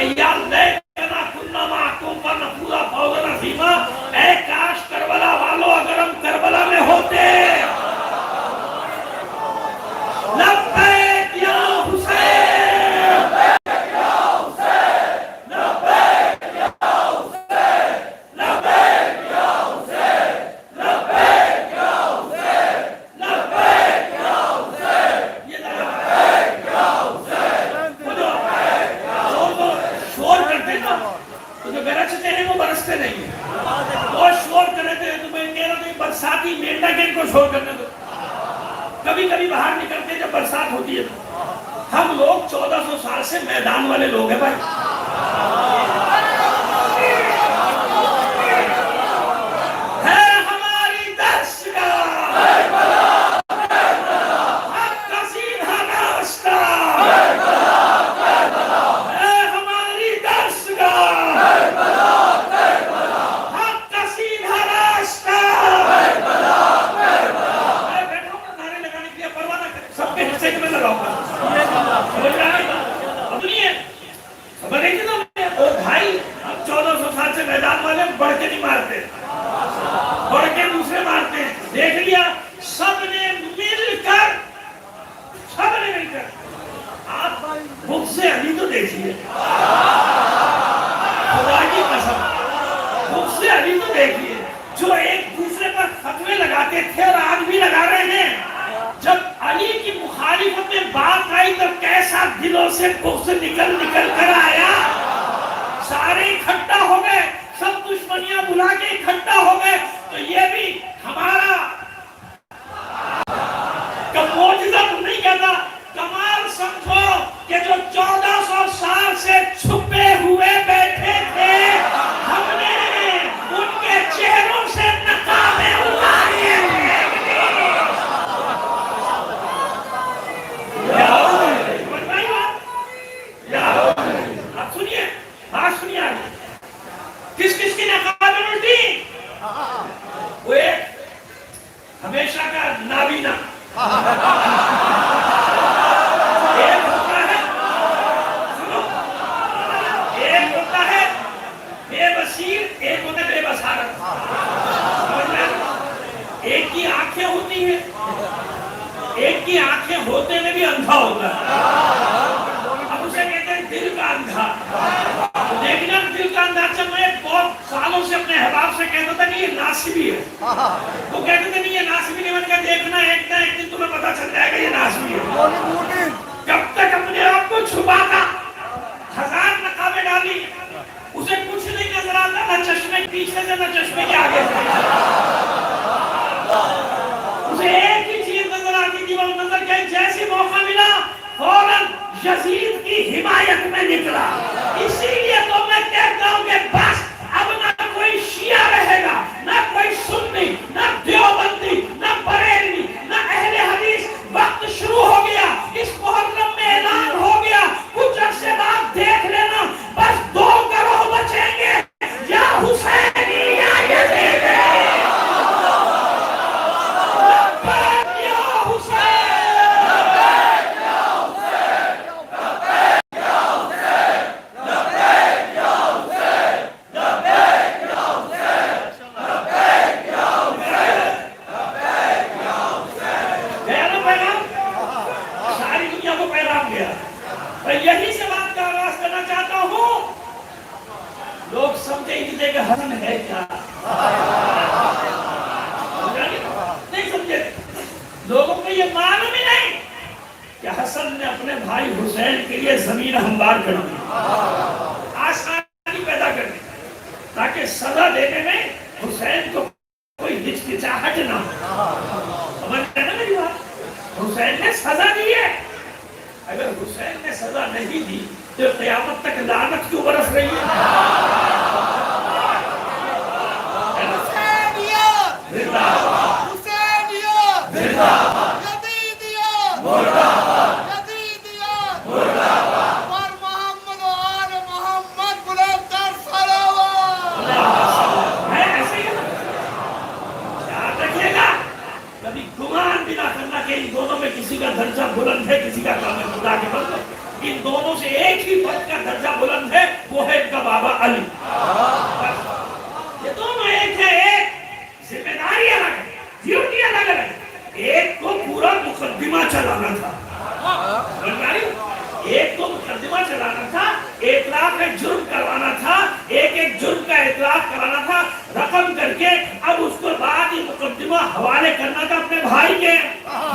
کہ یا لیتنا کنا معکم فنفوز فوزا عظیما، اے کاش کربلا والو اگر ہم کربلا میں ہوتے. لبیک یا حسین، لبیک یا حسین، لبیک یا حسین، لبیک یا حسین، لبیک یا حسین، لبیک یا حسین. یہ لبیک یا حسین شور کرتے نا تو جو گرجتے ہیں وہ برستے نہیں ہیں. وہ شور کرتے ہیں تو میں کہہ رہا ہوں برساتی مینڈا کے ان کو شور کرنے دو. کبھی کبھی باہر نکلتے جب برسات ہوتی ہے تو ہم لوگ 1400 سال سے میدان والے لوگ ہیں بھائی. ہے ہماری دستگاہ، حق کا سیدھا راستہ. ہے ہماری دستگاہ، حق کا سیدھا راستہ. سب کے حصے میں لگاؤں گا. بھائی 1400 سال سے میدان والے بڑھ کے نہیں مارتے، بڑھ کے دوسرے مارتے ہیں. دیکھ لیا سب نے مل کر آپ بھوک سے علی تو دیکھیے، خدا کی قسم بھوک سے علی تو دیکھیے جو ایک دوسرے پر فتوے لگاتے تھے اور آج بھی لگا رہے ہیں. جب علی کی مخالفت میں بات آئی تو کیسا دلوں سے بغض نکل کر آیا. سارے اکٹھا ہو گئے، سب دشمنیاں بلا کے اکٹھا ہو گئے. تو یہ بھی ہمارا معجزہ تو نہیں کہتا، کمال سمجھو کہ جو 1400 سال سے چھپے ہوئے بیٹھے تھے ہم نے ان کے چہروں سے نقابیں اتاری ہیں. کس کس کی نقابیں الٹی؟ وہ ایک ہمیشہ کا نابینا، ایک ہوتا ہے سنو، ایک ہوتا ہے بے بصیر، ایک ہوتا ہے بے بصارت. ایک کی آنکھیں ہوتی ہیں، ایک کی آنکھیں ہوتے میں بھی اندھا ہوتا ہے. اب اسے کہتے ہیں دل کا اندھا. دیکھنا دل کا اندھا. جب میں بہت سالوں سے اپنے احباب سے کہتا تھا کہ یہ ناصبی ہے، وہ کہتے تھے نہیں یہ ناصبی نہیں. میں نے کہا دیکھنا ایک دن تمہیں پتا چل جائے گا یہ ناصبی ہے. جب تک اپنے آپ کو چھپاتا 1000 نقابیں ڈالی اسے کچھ نہیں نظر آتا، نہ چشمے کے پیچھے سے نہ چشمے کے آگے سے. اسے ایک ہی چیز نظر آتی تھی، وہ نظر کہ جیسے موقع ملا فوراً یزید کی حمایت میں نکلا. اسی لیے تو میں کہتا ہوں کہ بس اب نہ کوئی شیعہ رہے گا، نہ کوئی سنی، نہ دیوبندی، نہ بریلوی، نہ اہل حدیث. وقت شروع ہو گیا، اس محرم میں اعلان ہو گیا، کچھ عرصے بعد دیکھ لینا بس 2 گروہ بچیں گے، یا حسینی یا یزیدی. یہی سے بات کا آغاز کرنا چاہتا ہوں. لوگ سمجھے ہی نہیں کہ حسن ہے کیا، نہیں سمجھے. لوگوں کو یہ معلوم ہی نہیں کہ حسن نے اپنے بھائی حسین کے لیے زمین ہموار کر دی، آسانی پیدا کر دی تاکہ سزا دینے میں حسین کو کوئی ہچکچاہٹ نہ ہو. سمجھتے نا میری بات؟ حسین نے سزا دی ہے. اگر حسین نے سزا نہیں دی تو قیامت تک لعنت کیوں برس رہی ہے؟ حسینیت زندہ باد، حسینیت زندہ باد، یزیدیت مردہ باد، یزیدیت مردہ باد. اور محمد و آل محمد بلند تر صلوات. ہے ایسے ہی یاد رکھیے گا. کبھی گمان بھی نہ کرنا کہ ان دونوں میں کسی کا درجہ بلند ہے، کسی کا کام ہے. خدا کے بندے ان دونوں سے ایک ہی فرد کا درجہ بلند ہے. علی. یہ دونوں ایک ہے. ایک ذمہ داری الگ ہے, ڈیوٹی الگ الگ ہے. ایک کو پورا مقدمہ چلانا تھا, ایک کو مقدمہ چلانا تھا, اطلاق جرم کروانا تھا, ایک ایک جرم کا اطلاق کرانا تھا رقم کر کے, اب اس کو بعد یہ مقدمہ حوالے کرنا تھا اپنے بھائی کے.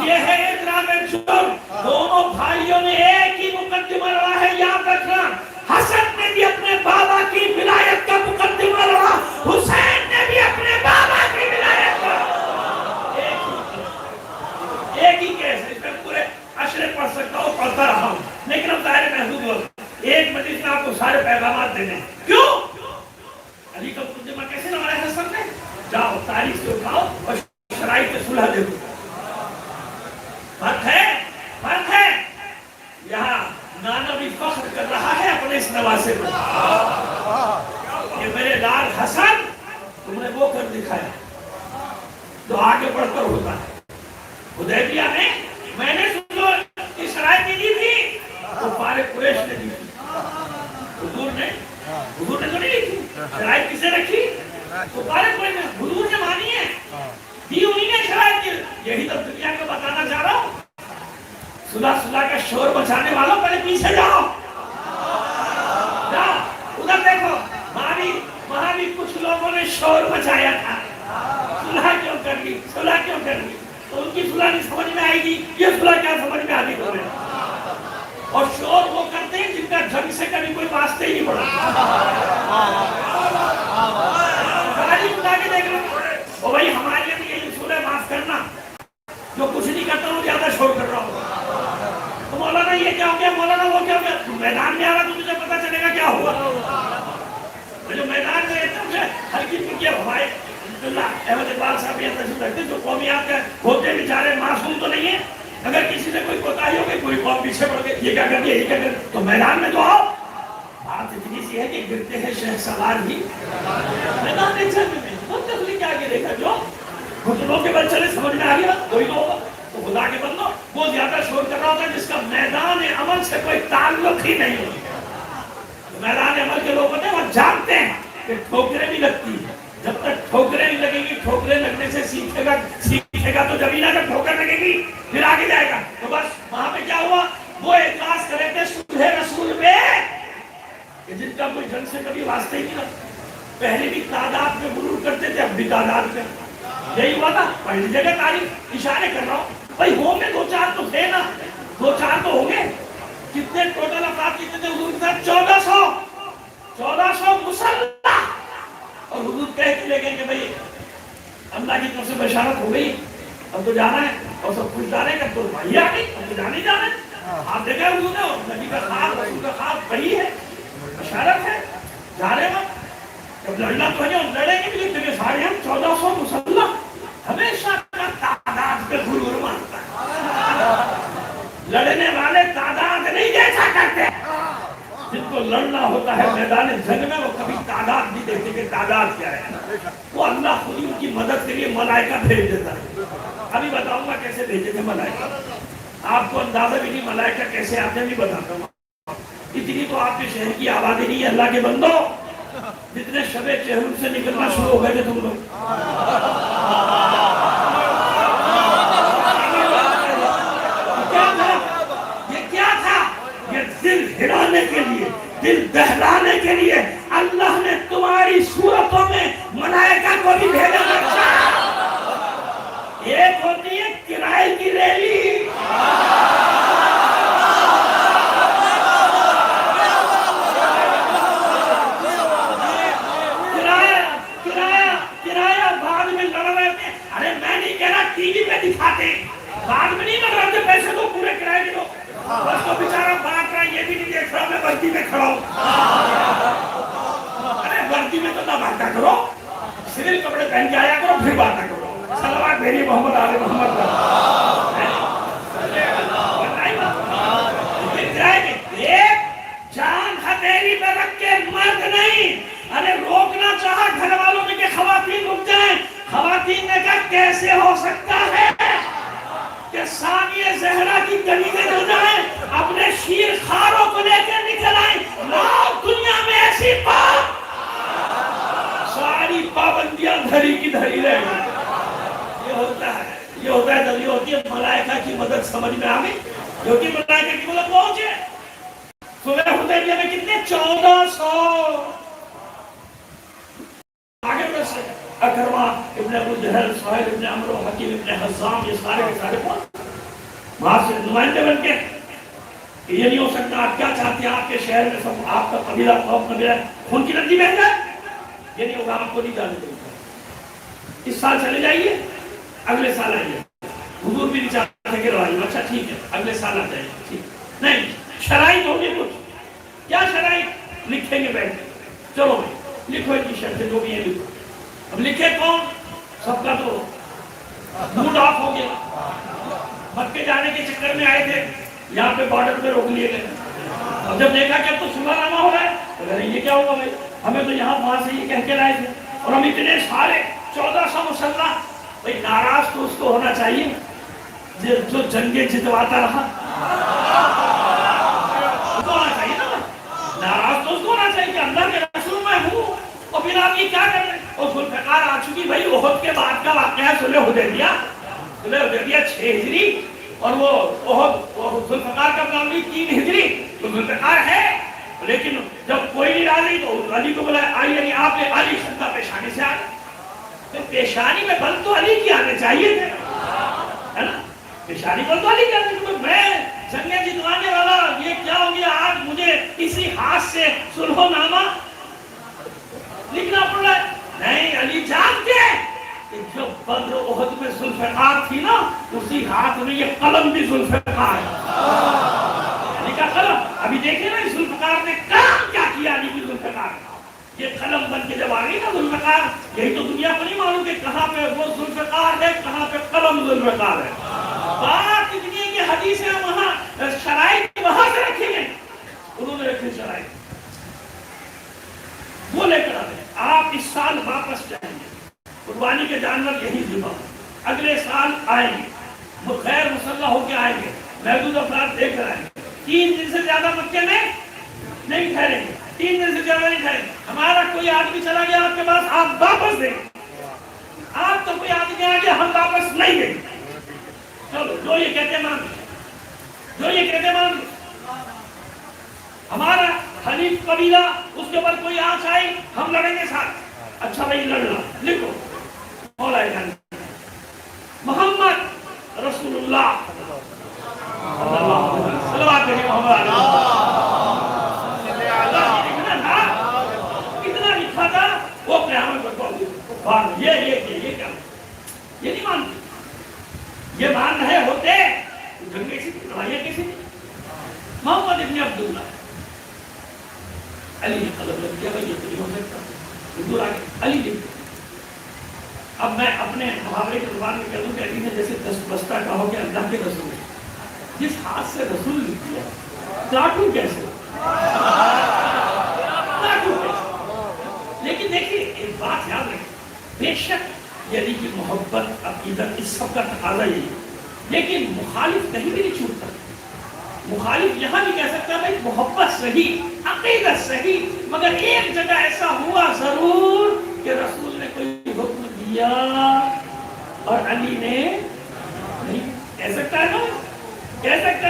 یہ ہے اطلاق جرم. دونوں بھائیوں نے ایک ہی مقدمہ لڑا ہے, یاد رکھنا. حسن نے بھی اپنے بابا کی ولایت کا مقدمہ لڑا, حسین نے بھی اپنے بابا کی ولایت کا. ایک ہی کیس ہے. اس میں پورے اشرے پڑھ سکتا ہوں, پڑھتا رہا ہوں, لیکن اب ظاہر محدود وقت, ایک مجلس میں آپ کو سارے پیغامات دینے. کیوں علی کا مقدمہ کیسے لگایا ہے سب نے؟ جاؤ تاریخ سے اٹھاؤ اور شرائط صلح دے دو. فرق ہے, فرق ہے. یہاں نانا بھی فخر کر رہا ہے اپنے اس نواسے پر کہ میرے لال حسن تم نے وہ کر دکھایا جو آگے بڑھ کر ہوتا ہے. حدیبیہ میں نے سنو کی شرائط دی تھی, وہ پارے قریش نے دی تھی. حضور نے تو نہیں دی تھی. شرائط کسے رکھی؟ وہ پارے قریش نے. حضور نے مانی ہے, دی انہی نے شرائط کی. یہی تو دنیا کو بتانا چاہ رہا ہوں. صلح کا شور بچانے والوں پہلے پیچھے جاؤ, جاؤ ادھر دیکھو. وہاں بھی کچھ لوگوں نے شور بچایا تھا, صلح کیوں کر لی, صلح کیوں کر لی. تو ان کی صلح نہیں سمجھ میں آئے گی, یہ صلح کیا سمجھ میں آگی تمہیں. اور شور وہ کرتے ہیں جن کا جنگ سے کبھی کوئی واسطے ہی نہیں پڑا. گالی بتا کے دیکھ لو, او بھائی ہمارے لیے یہ صلح معاف کرنا, جو کچھ نہیں کرتا ہوں زیادہ شور کر رہا ہوں. تو مولانا یہ کیا ہو گیا, مولانا وہ کیا ہو گیا. میدان میں آ رہا تو مجھے پتا چلے گا کیا ہوا. جو میدان میں رہتا ہے ہلکی پھلکی ہمارے احمد اقبال صاحب یہ تشریف رکھتے جو قومیات کے ہوتے بیچارے معصوم تو نہیں ہے. اگر کسی سے کوئی کوتاہی ہو گئی, کوئی قوم پیچھے پڑ گئی, یہ کیا کر دیا, یہ کیا کر دیا, تو میدان میں تو آؤ. بات اتنی سی ہے کہ گرتے ہیں شہ سوار ہی میدان میں جنگ میں. بہت تکلیف آگے دیکھا جو گھٹنوں کے بل چلے سمجھ میں آ گیا کوئی تو ہوگا. تو خدا کے بندو وہ زیادہ شور کر رہا ہوتا ہے جس کا میدان عمل سے کوئی تعلق ہی نہیں ہوتا. میدان عمل کے لوگ ہوتے ہیں وہ جانتے ہیں کہ ٹھوکریں بھی لگتی ہیں. جب تک ٹھوکریں نہیں لگیں گی, ٹھوکریں لگنے سے سیکھے گا تو جبھی نہ جب ٹھوکر لگے گی پھر آگے جائے گا. تو بس وہاں پہ کیا ہوا, وہ اعتراض کرے تھے صلح رسول پہ کہ جن کا کوئی جنگ سے کبھی واسطے ہی نہیں رہا. پہلے بھی تعداد میں غرور کرتے تھے, اب بھی تعداد میں. یہی ہوا تھا پہلی جگہ. تاریخ اشارے کر رہا ہوں بھائی, ہوں گے 2-4 تو تھے نا, 2-4 تو ہوں گے. کتنے ٹوٹل افراد کتنے تھے حضور کے ساتھ؟ 1400 مسلح. اور حضور کہہ کے لے گئے کہ بھئی اللہ کی طرف سے بشارت ہو گئی, اب تو جانا ہے. اور سب کچھ جانے کا تو بھائی آ گئی, اب تو جانے جانا ہے. آپ دیکھیں حضور نے نبی کا خواب, رسول کا خواب بڑی ہے, بشارت ہے, جا رہے ہیں. جب لڑنا تو ہے ہم لڑیں گے بھی, لیکن سارے ہم 1400 مسلح. ہمیشہ تعداد پہ غرور مانتا ہے. لڑنے والے تعداد نہیں دیکھا کرتے. جن کو لڑنا ہوتا ہے میدان جنگ میں, وہ کبھی تعداد نہیں دیکھتے کہ تعداد کیا ہے. وہ اللہ خود ان کی مدد کے لیے ملائکہ بھیج دیتا ہے. ابھی بتاؤں گا کیسے بھیجے تھے ملائکہ. آپ کو اندازہ بھی نہیں ملائکہ کیسے آتے ہیں, بھی بتاتا ہوں. اتنی تو آپ کے شہر کی آبادی نہیں ہے اللہ کے بندو, جتنے شب چہروں سے نکلنا شروع ہو گئے تھے تم لوگ. دل ہلانے کے لیے, دل بہلانے کے لیے اللہ نے تمہاری صورتوں میں ملائکہ کو بھی بھیجا رکھا. ایک ہوتی ہے کرائے کی ریلی, کرایہ بعد میں لڑ رہے تھے. ارے میں نہیں کہہ رہا ٹی وی پہ دکھاتے, بعد میں نہیں لڑ رہے تھے, پیسے تو پورے کرائے کے دو. بس تو بیچارہ بات رہا, یہ بھی نہیں دیکھ رہا میں وردی میں کھڑا ہوں. ارے وردی میں تو نہ باتیں کرو, سول کپڑے پہن کے آیا کرو پھر باتیں کرو. صلوات میری محمد آل محمد. ایک جان ہتھیلی پہ رکھ کے مرد نہیں. ارے روکنا چاہا گھر والوں نے کہ خواتین رک جائیں. خواتین نے کہا کیسے ہو سکتا ہے کہ ثانیہ زہرا کی کنیزیں ہو جائیں, اپنے شیر خاروں کو لے کے نکل آئیں. دنیا میں ایسی بات ہنڈیاں دھری کی دھری رہ گئی. یہ ہوتا ہے جب یہ ہوتی ہے ملائکہ کی مدد سمجھ میں آ گئی. یہ ہوتی ہے ملائکہ کی مدد پہنچے. صلح حدیبیہ میں کتنے 1400 آگے بس اکرمہ ابن ابو جہل سہیل ابن عمرو حکیم ابن حزام یہ سارے کے سارے وہاں سے نمائندے بن کے یہ نہیں ہو سکتا. آپ کیا چاہتے ہیں آپ کے شہر میں سب آپ کا قبیلہ قوم قبیلہ خون کی ندی بہہ جائے؟ یہ نہیں ہوگا. آپ کو نہیں جانے دیں گے. اس سال چلے جائیے اگلے سال آئیے. حضور بھی نہیں چاہتے کہ روائیے. اچھا ٹھیک ہے اگلے سال آ جائیے. ٹھیک نہیں شرائط ہوگی کچھ. کیا شرائط لکھیں گے بیٹھ کے. چلو بھائی لکھو ان کی شرطیں جو بھی ہیں لکھو. اب لکھے کون؟ سب کا تو موڈ آف ہو گیا. مکے جانے کے چکر میں آئے تھے یہاں پہ بارڈر پہ روک لیے گئے. اور جب دیکھا کہ اب تو صلح نامہ ہو رہا ہے تو یہ کیا ہوگا بھائی. ہمیں تو یہاں وہاں سے یہ کہہ کے لائے تھے اور ہم اتنے سارے 1400 مسلح. بھائی ناراض تو اس کو ہونا چاہیے جو جنگیں جتواتا رہا. ہونا چاہیے نا. ناراض تو اس کو ہونا چاہیے کہ اللہ کے رسول میں ہوں اور پھر آپ یہ کیا کر رہے ہیں. اور ذوالفقار آ چکی بھائی. احد کے بعد کا واقعہ ہے صلح حدیبیہ. صلح حدیبیہ 6 ہجری اور وہ احد ذوالفقار کا نام بھی 3 ہجری. تو ذوالفقار ہے لیکن جب کوئی نہیں راضی تو علی کو بلایا. آئی علی آپ نے علی خندہ پیشانی سے آگے. پیشانی میں بل تو علی کی آنے چاہیے تھے ہے نا. پیشانی بل تو علی کی آنے چاہیے. میں جنگیں جتوانے والا یہ کیا ہو گیا آج مجھے اسی ہاتھ سے صلح نامہ لکھنا پڑ رہا ہے. نہیں علی جانتے کہ جو بدر احد میں ذوالفقار تھی نا اسی ہاتھ میں یہ قلم بھی ذوالفقار ہے. علی کا قلم. ابھی دیکھیں نا ذوالفقار نے کام کیا کیا. علی کی ذوالفقار یہ قلم بن کے جب آ گئی نا ذوالفقار. یہی تو دنیا کو نہیں معلوم کہ کہاں پہ وہ ذوالفقار ہے کہاں پہ قلم ذوالفقار ہے. بات اتنی ہے کہ حدیثیں وہاں شرائط وہاں سے رکھی گئی. انہوں نے رکھی شرائط وہ لے کر آ رہے. آپ اس سال واپس جائیں گے. قربانی کے جانور یہی ذبح. اگلے سال آئیں گے خیر مسلح ہو کے آئیں گے. محدود افراد دے کر آئیں گے. 3 دن سے زیادہ مکے میں نہیں ٹھہریں گے. 3 دن سے زیادہ نہیں ٹھہریں گے. ہمارا کوئی آدمی چلا گیا آپ کے پاس آپ واپس دیں. آپ تو کوئی آدمی آ گیا ہم واپس نہیں دیں. چلو جو یہ کہتے مان جو یہ کہتے مان. ہمارا حلیف قبیلہ اس کے اوپر کوئی آنچ آئی ہم لڑیں گے ساتھ. اچھا بھائی لڑنا لکھو. مولا محمد رسول اللہ کتنا لکھا تھا وہ قیامت پر یہ کیا یہ نہیں مانتے. یہ مان رہے ہوتے جنگیں کسی لڑائیاں کسی. محمد ابن عبداللہ علی نے قلم لگ دیا. بھائی یہ تو نہیں ہو سکتا. حضور آگے علی لکھ. اب میں اپنے محاورے کی زبان میں کہہ دوں کہ علی نے جیسے بستہ کہو کہ اللہ کے رسول جس ہاتھ سے رسول لکھ دیا کاٹوں کیسے. لیکن دیکھیے ایک بات یاد رکھیں. بے شک علی کی محبت عقیدت اس سب کا تقاضا یہی ہے. لیکن مخالف کہیں بھی نہیں چھوٹتا. مخالف یہاں بھی کہہ سکتا ہے بھائی محبت صحیح عقیدت صحیح مگر ایک جگہ ایسا ہوا ضرور کہ رسول نے کوئی حکم دیا اور علی نے نہیں. کہہ سکتا ہے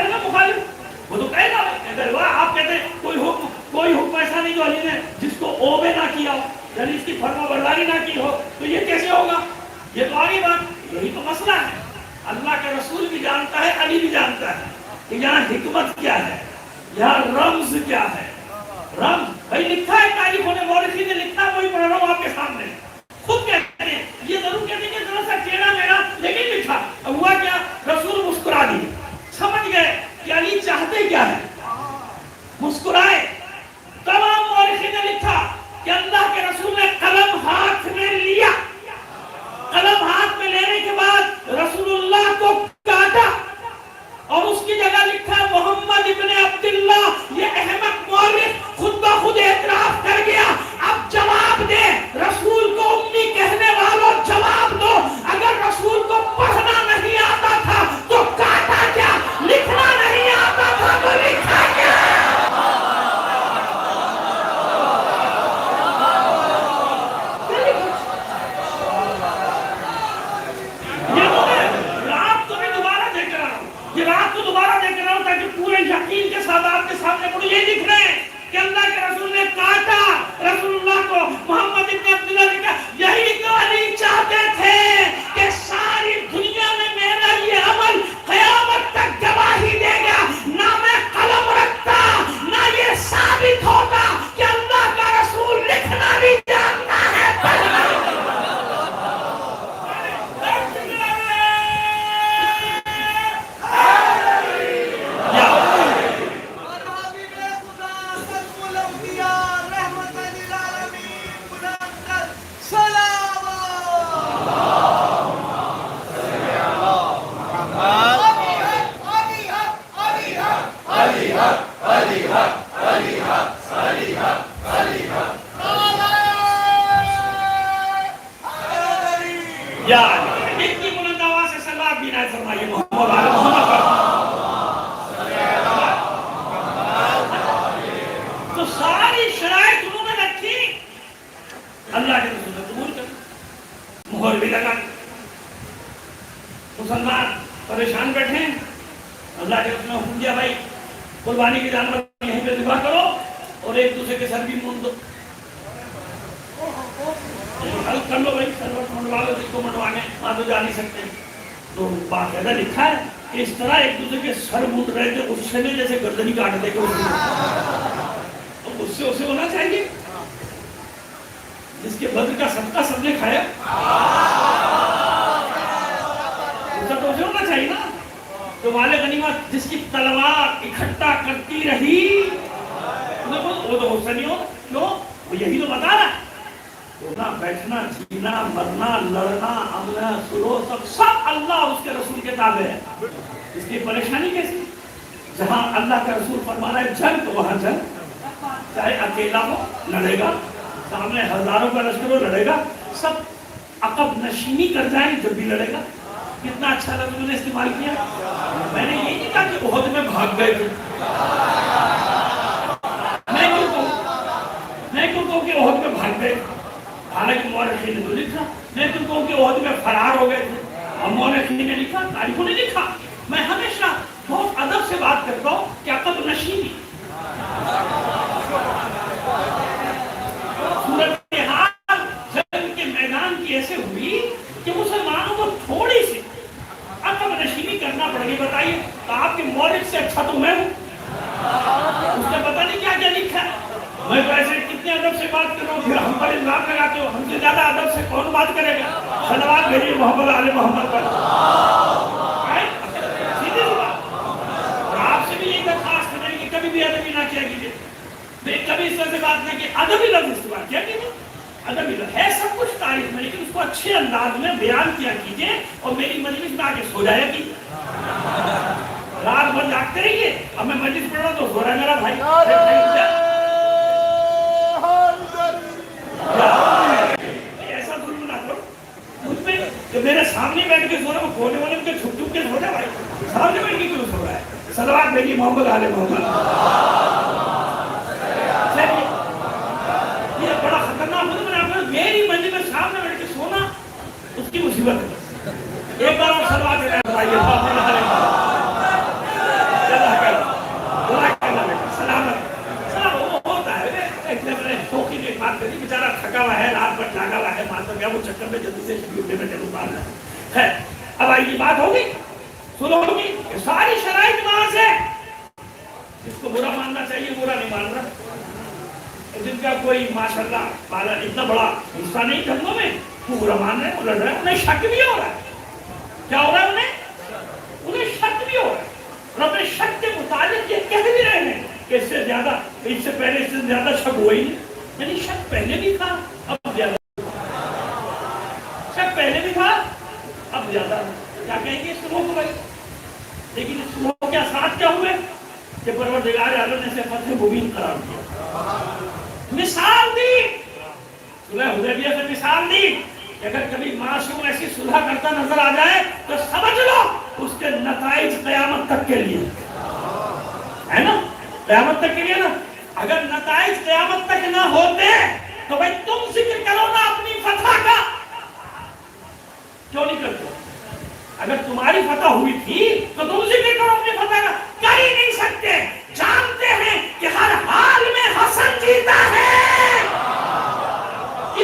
نا مخالف. وہ تو کہے گا اگر آپ کہتے ہیں کوئی حکم ایسا نہیں جو علی نے جس کو اوبے نہ کیا ہو یعنی اس کی فرما برداری نہ کی ہو تو یہ کیسے ہوگا. یہ تو آگے بات. یہی تو مسئلہ ہے. اللہ کے رسول بھی جانتا ہے علی بھی جانتا ہے کہ یہاں حکمت کیا ہے یہاں رمز کیا ہے. رمز بھائی لکھا ہے تاریخوں نے مورخین نے لکھا ہے. وہی پڑھ رہا ہوں آپ کے سامنے. خود کہتے ہیں یہ ضرور کہتے ہیں کہ ذرا سا ٹیڑھا میرا لیکن لکھا. اب ہوا کیا رسول مسکرا دیے. سمجھ گئے کہ علی چاہتے کیا ہے. مسکرائے. تمام مورخین نے لکھا کہ اللہ کے رسول نے قلم ہاتھ میں لیا. قلم ہاتھ میں لینے کے بعد رسول اللہ کو کاٹا اور اس کی جگہ لکھا محمد ابن عبداللہ. یہ احمق مورخ خود بخود اعتراف کر گیا. اب جواب دے رسول کو امی کہنے والوں جواب دو. اگر رسول کو پڑھنا نہیں آتا تھا تو کاٹا کیا. لکھنا نہیں آتا تھا تو لکھا کیا. یا اتنی بلند آواز سے صلوات بھی نہ فرمائیے محمد آل محمد پر. تو ساری شرائط انہوں نے رکھی, اللہ کے رسول نے قبول کر, مہر بھی لگا. مسلمان پریشان بیٹھے ہیں, اللہ کے رسول نے حکم دیا بھائی قربانی کے جانور یہیں پہ ذبح کرو اور ایک دوسرے کے سر بھی مون دو. حل کر لو بھائی, سر منڈوا لو, جس کو منڈوانے وہاں تو جا نہیں سکتے. تو باقاعدہ لکھا ہے کہ اس طرح ایک دوسرے کے سر مون رہے تھے, غصے میں جیسے گردنی کاٹ دے کے غصے اسے ہونا چاہیے جس کے بدر کا صدقہ سب نے کھایا, غصہ تو اسے ہونا چاہیے نا. تو مال غنیمت جس کی تلوار اکٹھا کرتی رہی وہ تو غصہ نہیں ہو. کیوں؟ وہ یہی تو بتا رہا ہے. رونا بیٹھنا جینا مرنا لڑنا عملہ سلو سب اللہ اس کے رسول کے تابع ہے. اس کی پریشانی کیسی؟ جہاں اللہ کا رسول فرما رہا ہے جنگ تو وہاں جنگ, چاہے اکیلا ہو لڑے گا, سامنے ہزاروں کا لشکر ہو لڑے گا, سب عقب نشینی کر جائیں جب بھی لڑے گا. کتنا اچھا لفظ انہوں نے استعمال کیا. میں نے یہ نہیں کہا کہ احد میں بھاگ گئے تھے. میں کیوں کہوں کہ احد میں بھاگ گئے, حالانکہ مورخین نے تو لکھا. میں کیوں کہوں کہ احد میں فرار ہو گئے تھے, اور مورخین نے لکھا, تاریخوں نے لکھا. میں ہمیشہ بہت ادب سے بات کرتا ہوں کہ عقب نشینی صورتحال جنگ کے میدان کی ایسے ہوئی کہ مسلمانوں کو تھوڑی سی عقب نشینی کرنا پڑ گئی. بتائیے آپ کے مورخ سے اچھا تو میں ہوں, اس نے پتہ نہیں کیا کیا لکھا ہے. میں تو ایسے کتنے ادب سے بات کر رہا ہوں, پھر ہم پر الزام لگاتے ہو. ہم سے زیادہ ادب سے کون بات کرے گا؟ صلوات بھیجیے محمد آل محمد پر. سیدھی سی بات. اور آپ سے بھی یہی درخواست ہے کہ کبھی بھی ادبی نہ کیا کیجیے. کبھی اس طرح سے بات نہ کہ ادبی لفظ استعمال کیا کیجیے. ادبی لفظ ہے سب کچھ تاریخ میں, لیکن اس کو اچھے انداز میں بیان کیا کیجیے اور میری مجلس میں آ کے سو جایا کیجیے. رات بھر جاگتے رہیے. اب میں مجلس پڑھ رہا ہوں تو سو رہا ہے میرا بھائی. ایسا ظلم نہ کرو مجھ پہ کہ میرے سامنے بیٹھ کے سو رہا ہوں, کھونے والے کے چھپ چھپ کے سو رہا ہے. بھائی سامنے بیٹھ کے کیوں سو رہا ہے؟ صلوات بھیجیے محمد آل محمد. یہ بڑا خطرناک ہوتا ہے. میری منزل میں سامنے بیٹھ کے سونا اس کی مصیبت ہے. ایک بار آپ صلوات بیچارہ تھکا ہوا ہے, رات بھر جاگا ہوا ہے, مانتا گیا وہ چکر میں جلدی سے شکیوٹے میں چلو پارنا ہے. اب آئیے بات ہوگی, سنو ہوگی کہ ساری شرائط وہاں سے. اس کو برا ماننا چاہیے, برا نہیں مان رہا. جن کا کوئی ماشاءاللہ پالا اتنا بڑا حصہ نہیں جنگوں میں, وہ برا مان رہے ہیں, وہ لڑ رہے ہیں. انہیں شک بھی ہو رہا ہے. کیا ہو رہا ہے انہیں شک بھی ہو رہا ہے. اور اپنے شک کے متعلق یہ کہہ بھی رہے ہیں کہ اس سے زیادہ, اس سے پہلے اس سے زیادہ شک ہوا ہی نہیں. یعنی شک پہلے بھی تھا اب زیادہ, شک پہلے بھی تھا اب زیادہ. کیا کہیں گے اس سلوک کو بھائی؟ لیکن اس سلوک کے اثرات کیا ہوئے کہ پروردگار عالم نے اسے فتح مبین قرار دیا. مثال دی, صلح حدیبیہ سے مثال دی کہ اگر کبھی معصوم ایسی صلح کرتا نظر آ جائے تو سمجھ لو اس کے نتائج قیامت تک کے لیے ہے نا, قیامت تک کے لیے نا. اگر نتائج قیامت تک نہ ہوتے تو بھائی تم ذکر کرو نا اپنی فتح کا, کیوں نہیں کرتے؟ اگر تمہاری فتح ہوئی تھی تو تم ذکر کرو اپنی فتح کا. کر ہی نہیں سکتے. جانتے ہیں کہ ہر حال میں حسن جیتا ہے.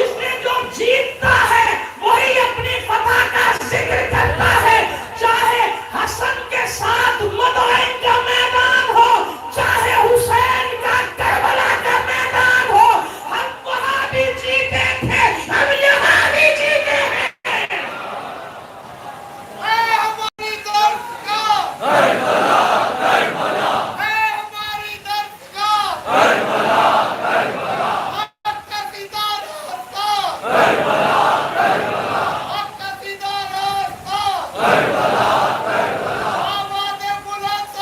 اس نے جو جیتتا ہے وہی اپنی فتح کا ذکر کرتا ہے, چاہے حسن کے ساتھ مدائن کا میدان ہو, چاہے حسین کا کربلا کا میدان ہو. ہم وہاں بھی جیتے تھے, ہم یہاں بھی جیتے ہیں. ہماری درد کا کربلا کربلا, ہماری درد کا کربلا کربلا, حق کا سیدھا راستہ کربلا کربلا, حق کا سیدھا راستہ کربلا کربلا, آباد بلند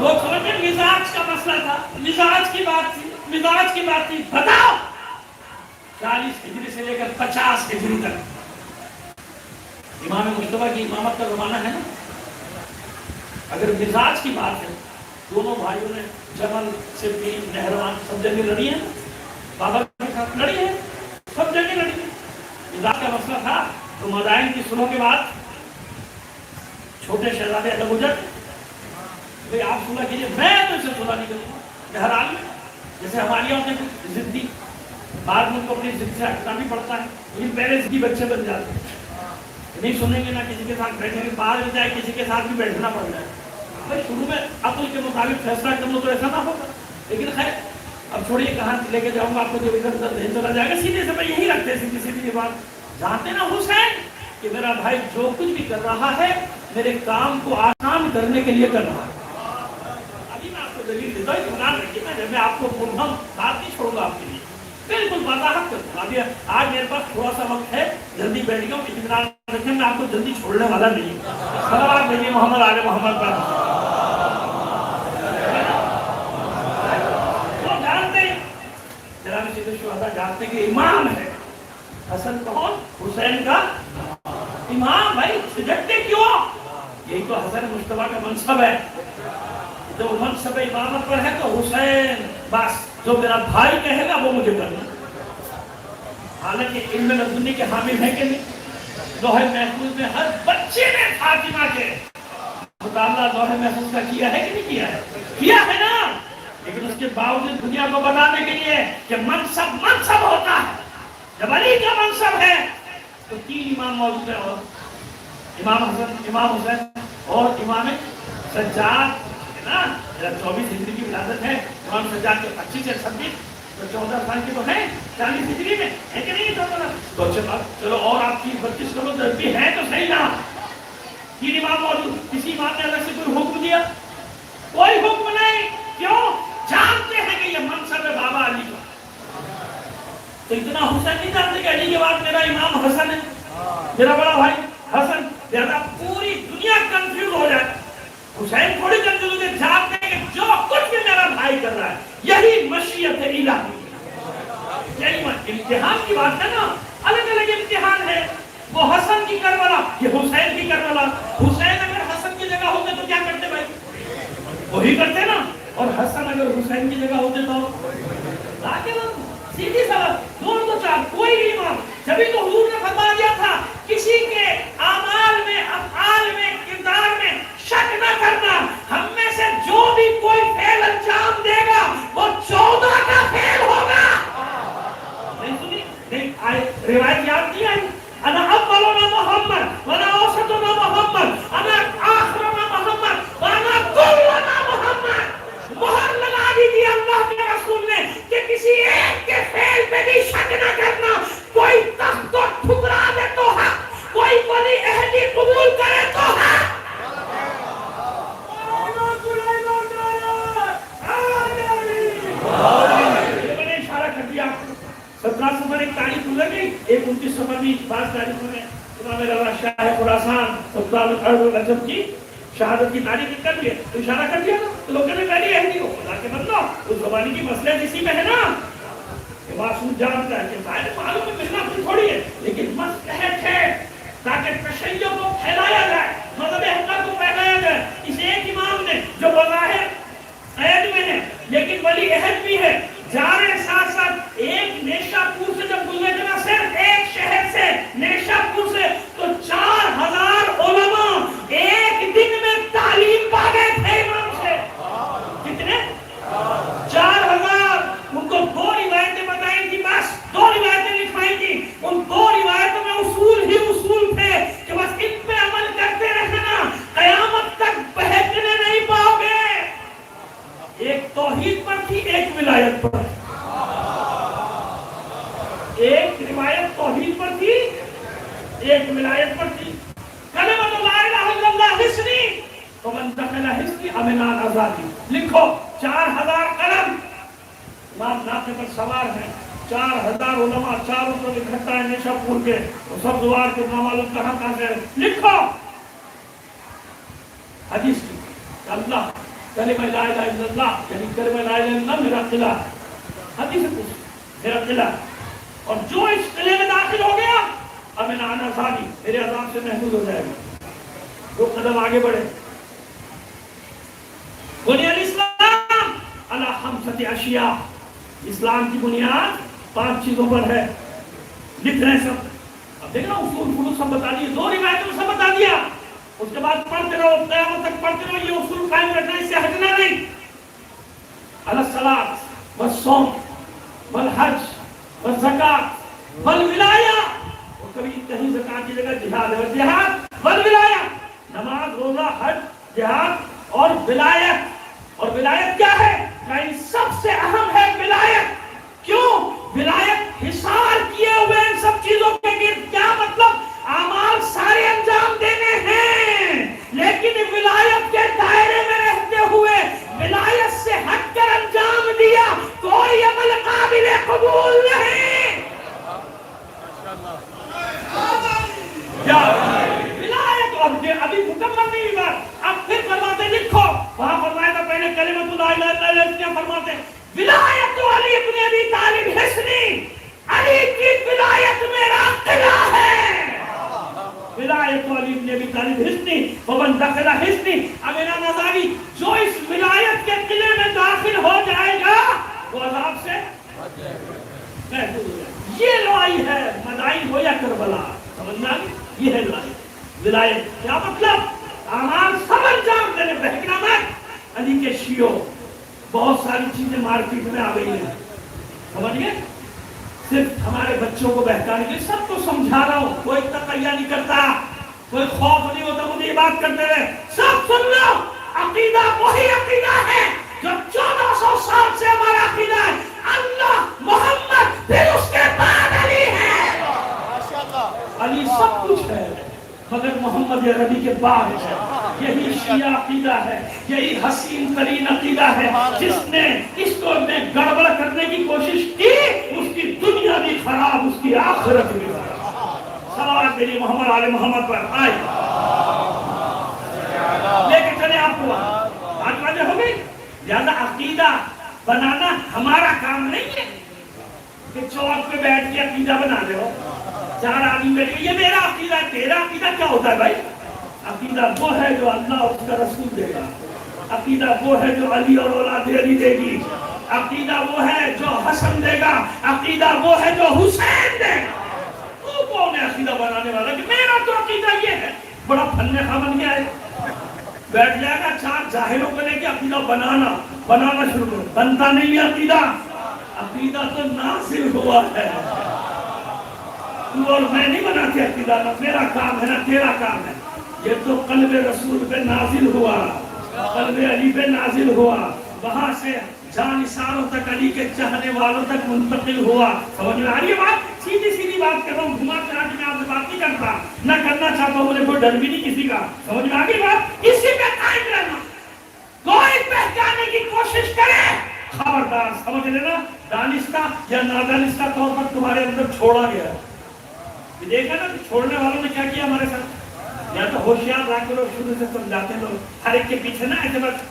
لوگ سمجھتے مزاج کا مسئلہ تھا, مزاج کی بات تھی, مزاج کی بات تھی. بتاؤ 40 ہجری سے لے کر 50 ہجری تک امام مصطفیٰ کی امامت کا زمانہ ہے نا. اگر مزاج کی بات ہے، دونوں بھائیوں نے جمل سے بھی نہروان سب جگہ لڑی ہیں، بابا کے ساتھ لڑی ہے، سب جگہ لڑی ہے. مزاج کا مسئلہ تھا تو مدائن کی صلح کے بعد چھوٹے شہزادے الگ ہو جاتے. بھئی آپ صلح کیجئے، میں تو اسے صلح نہیں کروں گا ہر حال میں. جیسے ہماری یہاں ہوتے ہیں ضدی، بعد میں ان کو اپنی ضد سے ہٹنا بھی پڑتا ہے، لیکن پہلے ضدی بچے بن جاتے ہیں. نہیں سنیں گے نہ کسی کے ساتھ بیٹھیں گے، باہر بھی جائے کسی کے ساتھ بھی بیٹھنا پڑ جائے. بھائی شروع میں عقل کے مطابق فیصلہ کر لو تو ایسا نہ ہوگا. لیکن خیر اب چھوڑیے کہاں لے کے جاؤں گا آپ کو، جو ادھر ادھر نہیں چلا جائے گا. سیدھے سے میں یہی رکھتے سیدھی سیدھی بات، جانتے نا حسین کہ میرا بھائی جو کچھ بھی کر رہا ہے میرے کام کو آسان کرنے کے لیے کر رہا ہے. ابھی میں آپ کو دلیل دیتا ہوں، اطمینان رکھیے، میں جب میں آپ کو مبہم بات نہیں چھوڑوں گا آپ کے لیے، بالکل وضاحت کروں گا. ابھی آج میرے پاس تھوڑا سا وقت ہے، جلدی بیٹھ گیا ہوں، اطمینان رکھیں میں آپ کو جلدی چھوڑنے والا نہیں ہوں. صلوات نبی محمد آل محمد پر. تو جانتے ہیں جناب سید الشہداء جانتے کہ امام ہے حسن کون؟ حسین کا امام. بھائی سجدتے کیوں؟ یہی تو حسن مصطفیٰ کا منصب ہے. جو منصب امامت پر ہے تو حسین بس جو میرا بھائی کہے گا وہ مجھے کرنا. حالانکہ علم لدنی کے حامل ہیں کہ نہیں؟ لوح محفوظ میں ہر بچے نے فاطمہ کے مطالعہ لوح محفوظ کا کیا ہے کہ نہیں کیا ہے؟ کیا ہے نا. لیکن اس کے باوجود دنیا کو بتانے کے لیے کہ منصب منصب ہوتا ہے. جب علی کا منصب ہے تو 3 امام موجود ہیں، اور امام حسن، امام حسین اور امام سجاد ہے نا. 24 ہجری کی ولادت ہے، امام سجاد کے 25 سے 26 تو 14 سال کے تو ہیں، 40 ہجری میں ہے کہ نہیں؟ تو اچھا بات، چلو اور آپ 30-32 کرو تو بھی ہے تو صحیح نا. 3 امام موجود، کسی امام نے الگ سے کوئی حکم دیا؟ کوئی حکم نہیں. کیوں؟ جانتے ہیں کہ یہ منصب ہے بابا علی کا. تو اتنا حسین نہیں جانتے کہ علی کے بعد میرا امام حسن ہے، میرا بڑا بھائی حسن. لہذا پوری دنیا کنفیوز ہو جائے. حسین تھوڑی کنفیوز ہو جائے، جانتے ہیں کہ جو کچھ بھی میرا بھائی کر رہا ہے یہی مشیت الہی. یہی امتحان کی بات ہے نا. الگ الگ امتحان ہے. وہ حسن کی کربلا، یہ حسین کی کربلا. حسین اگر حسن کی جگہ ہوتے تو کیا کرتے بھائی؟ وہی کرتے نا. اور حسن اگر حسین کی جگہ ہوتے تو سیدھی سبب دونوں تو چار کوئی نہیں مان. جبھی تو حضور نے فرما دیا تھا کسی کے اعمال میں، افعال میں، کردار میں شک نہ کرنا. ہم میں سے جو بھی کوئی فعل انجام دے گا وہ 14 کا فعل ہوگا. نہیں سنی؟ نہیں آئے روایت یاد نہیں آئی؟ انا اولنا محمد وانا اوسطنا محمد انا آخرنا محمد وانا کلنا محمد. مہر لگا دی تھی اللہ کے رسول نے کہ کسی ایک کے فعل پہ بھی شک نہ کرنا. کوئی تخت کو ٹھکرا دے تو حق، کوئی ولی عہدی قبول کرے تو حق. میں نے اشارہ کر دیا. 17 سفر ایک تاریخ گزر گئی، ایک 29 سفر بھی 5 تاریخوں میں امام رضا شاہ خراسان سلطان العجم کی شہادت کی تاریخ کر دیا. تو اشارہ کر دیا نا. تو لوگوں نے پہلے اہدی ہو خدا کے بندو اس زبانی کی مسئلہ اسی میں ہے نا. یہ معصوم جانتا ہے کہ ظاہر معلوم ہے ملنا کوئی تھوڑی ہے، لیکن مصلحت ہے تاکہ تشیع کو پھیلایا جائے، مذہب حق کو پھیلایا جائے. اس ایک امام نے جو بظاہر قید میں ہے لیکن ولی عہد بھی ہے، جا رہے ساتھ ساتھ ایک نیشا پور سے جب گزرے تھے نا، صرف ایک شہر سے نیشا پور سے تو 4000 علماء ایک دن میں تعلیم پا گئے تھے امام سے. کتنے؟ 4000. ان کو 2 روایتیں بتائی تھی، بس 2 روایتیں لکھوائی تھی. ان 2 روایتوں میں اصول ہی اصول تھے کہ بس ان پہ عمل کرتے رہنا، قیامت تک بہکنے نہیں پاؤ گے. ایک توحید پر تھی، ایک ولایت پر. ایک روایت توحید پر تھی، ایک ولایت پر تھی. کلمۃ لا الہ الا اللہ حسنی ومن دخل حسنی امن العذابی. لکھو 4000 قلم امام ناقے پر سوار ہیں، 4000 علماء چاروں طرف اکٹھا ہے نیشا پور کے. سب دوار کے معلوم کہاں سے لکھو حدیث کی اللہ کلمہ لا الہ الا اللہ، یعنی کلمہ لا الہ الا اللہ میرا قلعہ. حدیث پوچھ میرا قلعہ. اور جو اس قلعے میں داخل ہو گیا اب میں نانا ثانی میرے عذاب سے محفوظ ہو جائے گا. دو قدم آگے بڑھے. بنی الاسلام علی خمسۃ اشیاء، اسلام کی بنیاد 5 چیزوں پر ہے. لکھ رہے ہیں سب. اب دیکھنا اصول فروض سب بتا دیے، 2 روایتوں میں سب بتا دیا. اس کے بعد پڑھتے رہو قیامت تک پڑھتے رہو. یہ اصول قائم رکھنا، اس سے ہٹنا نہیں. علی الصلاۃ والصوم والحج والزکاۃ والولایہ. اور کبھی کہیں زکات کی جگہ جہاد ہے. جہاد والولایہ، نماز روزہ حج جہاد اور ولایت. اور ولایت کیا ہے؟ کہ سب سے اہم ہے ولایت. کیوں؟ ولایت حصار کیے ہوئے ان سب چیزوں کے گرد. کیا مطلب؟ اعمال سارے انجام دینے ہیں، لیکن ولایت کے دائرے میں رہتے ہوئے ولایت سے ہٹ کر انجام دیا کوئی عمل قابل قبول نہیں. کیا ولایت؟ اور ابھی مکمل نہیں ہوئی بات. اب پھر فرماتے لکھو، وہاں فرمایا تھا پہلے کلمۃ لا الہ الا اللہ، کیا فرماتے ولایت علی ابن ابی طالب حسنی. علی کی ولایت میرا قلعہ ہے. ولایت علی ابن ابی طالب حسنی ومن دخل حسنی. اب میرا نظاری جو اس ولایت کے قلعے میں داخل ہو جائے گا وہ عذاب سے محفوظ ہو جائے گا. یہ لڑائی ہے، مدائن ہو یا کربلا. سمجھنا یہ ہے لڑائی. ولایت کیا مطلب؟ اعمال سب انجام دینے. بہکنا مت. علی کے شیعوں بہت ساری چیزیں مارکیٹ میں آ گئی ہیں، سمجھئے؟ صرف ہمارے بچوں کو بہکانے کے لیے. سب کو سمجھا رہا ہوں، کوئی تقیہ نہیں کرتا، کوئی خوف نہیں ہوتا مجھے یہ بات کرتے ہوئے. سب سن لو، عقیدہ وہی عقیدہ ہے جو 1400 سال سے ہمارا عقیدہ ہے. اللہ، محمد، پھر اس کے بعد علی ہے. علی سب کچھ ہے مگر محمد عربی کے بعد ہے. یہی شیعہ عقیدہ ہے، یہی حسین ترین عقیدہ ہے. جس نے اس کو میں گڑبڑ کرنے کی کوشش کی اس کی دنیا بھی خراب، اس کی آخرت بھی خراب. صلوات میری محمد آل محمد پر. آئے لے کے چلے آپ کو بات واضح ہو گئی. لہذا عقیدہ بنانا ہمارا کام نہیں ہے کہ چوک پہ بیٹھ کے عقیدہ بنا لے ہو. 4 آدمی بیٹھ کے یہ میرا عقیدہ ہے. تیرا عقیدہ کیا ہوتا ہے بھائی؟ عقیدہ وہ ہے جو اللہ اور اس کا رسول دے گا. عقیدہ وہ ہے جو علی اور اولاد علی دے گی. عقیدہ وہ ہے جو حسن دے گا. عقیدہ وہ ہے جو حسین دے گا. تو کون ہے عقیدہ بنانے والا کہ میرا تو عقیدہ یہ ہے؟ بڑا پھلنے خواہ بن گیا ہے. بیٹھ جائے گا 4 ظاہروں کو لے کے عقیدہ بنانا شروع کرو. بنتا نہیں ہے عقیدہ. عقیدہ تو نازل ہوا ہے. تو اور میں نہیں بناتے عقیدہ. نہ میرا کام ہے نہ تیرا کام ہے. یہ تو قلب رسول پہ نازل ہوا، قلب علی پہ نازل ہوا، وہاں سے جانثاروں تک، علی کے چاہنے والوں تک منتقل ہوا. سمجھ میں آ رہی ہے بات؟ سیدھی بات کر رہا ہوں، گھما چلا کے میں آپ سے بات نہیں کرتا، نہ کرنا چاہتا ہوں. مجھے کوئی ڈر بھی نہیں کسی کا. سمجھ میں آ گئی بات؟ اسی پہ قائم رہنا. کوئی پہچانے کی کوشش کرے خبردار سمجھ لینا دانستہ یا نادانستہ طور پر تمہارے اندر چھوڑا گیا. دیکھا نا چھوڑنے والوں نے کیا کیا ہمارے ساتھ. یا تو ہوشیار رکھ لو، شروع سے سمجھاتے لوگ، ہر ایک کے پیچھے نہ ایسے بس